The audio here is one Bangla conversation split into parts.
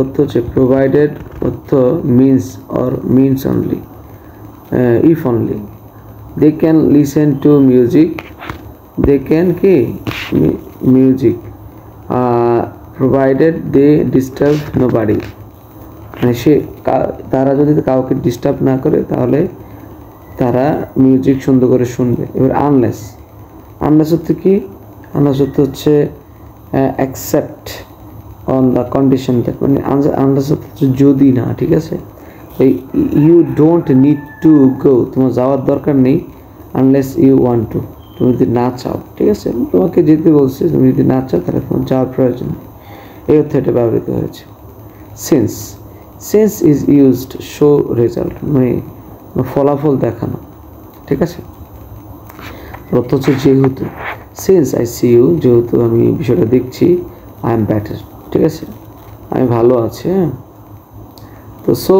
অর্থ হচ্ছে প্রোভাইডেড অর্থ means only if only they can listen to music they can কি music provided they disturb nobody মানে তারা যদি কাউকে ডিস্টার্ব না করে তাহলে তারা মিউজিক সুন্দর করে শুনবে। এবার আনলেস অর্থ কি? আনলেস অর্থ হচ্ছে accept on the condition that মানে আনলেস অর্থ হচ্ছে যদি না, ঠিক আছে। You don't need to go, তোমার যাওয়ার দরকার নেই, আনলেস ইউ ওয়ান্ট টু, তুমি যদি না চাও, ঠিক আছে। তোমাকে যেতে বলছে, তুমি যদি না চাও তাহলে তোমার যাওয়ার প্রয়োজন নেই। এই অর্থে এটা ব্যবহৃত হয়েছে। Since is used show result মানে ফলাফল দেখানো, ঠিক আছে। অর্থ হচ্ছে যেহেতু, সিন্স আই সি ইউ, যেহেতু আমি বিষয়টা দেখছি, আই এম বেটার, ঠিক আছে, আমি ভালো আছি। হ্যাঁ, তো সো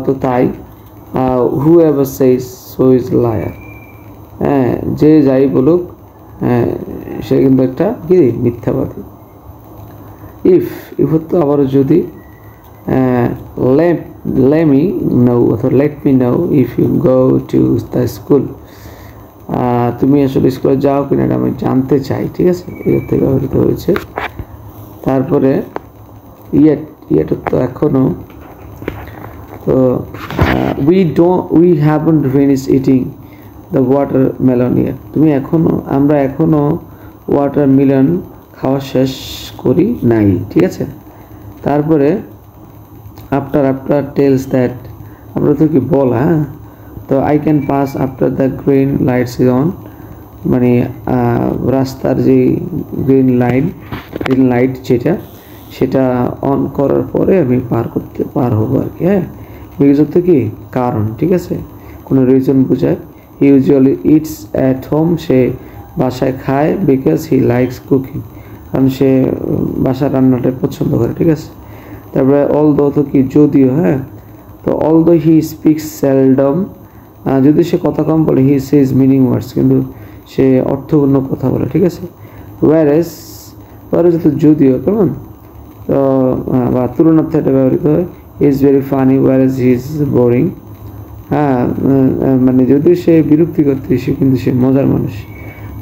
তো তাই, হু এভার সেইজ সো ইজ লায়ার, হ্যাঁ, যে যাই বলুক সে কিন্তু একটা কি মিথ্যাবাদী। ইফ তো আবারও যদি, let me know অথবা let me know if you go to the school, তুমি আসলে স্কুলে যাও কিনা এটা আমি জানতে চাই, ঠিক আছে, এর থেকে ব্যবহৃত হয়েছে। তারপরে ইয়েট তো এখনো, তো we haven't finished eating the watermelon yet, আমরা এখনো ওয়াটারমেলন খাওয়া শেষ করি নাই, ঠিক আছে। তারপরে আফটার টেলস দ্যাট, আমরা তো কি বল, হ্যাঁ, তো I can pass after the green lights is on, মানে রাস্তার যে গ্রিন লাইট সেটা অন করার পরে আমি পার হবো আর কি। হ্যাঁ, বিকজ অর্থ কি কারণ, ঠিক আছে, কোনো রিজন বোঝায়। He usually it's at home, সে বাসায় খায়, বিকজ হি লাইকস কুকিং, কারণ সে বাসার রান্নাটা পছন্দ করে, ঠিক আছে। তারপরে অলদো তো কি যদিও, হ্যাঁ, তো অলদো হি স্পিক্স সেলডম, যদি সে কথা কম বলে, হি সেজ মিনিং ওয়ার্ডস, কিন্তু সে অর্থপূর্ণ কথা বলে, ঠিক আছে। ওয়ারেস তো যদিও, কেমন, তো বা তুলনার্থে এটা ব্যবহৃত হয়। Is very funny Wares he is boring, হ্যাঁ, মানে যদি সে বিরক্তিকর কিন্তু সে মজার মানুষ।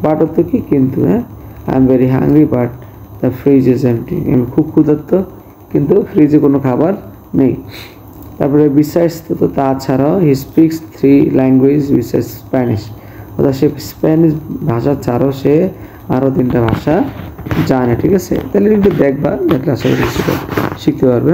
বাট অর্থ কি কিন্তু, হ্যাঁ, I am very hungry but the fridge is empty, আমি খুব ক্ষুধার্ত কিন্তু ফ্রিজে কোনো খাবার নেই। তারপরে বিসাইডস তো তাছাড়াও, he speaks 3 language besides Spanish, অর্থাৎ সে স্প্যানিশ ভাষা ছাড়াও সে আরও 3টা ভাষা জানে, ঠিক আছে। তাহলে একটু দেখলে আশা করি শিখতে পারবে।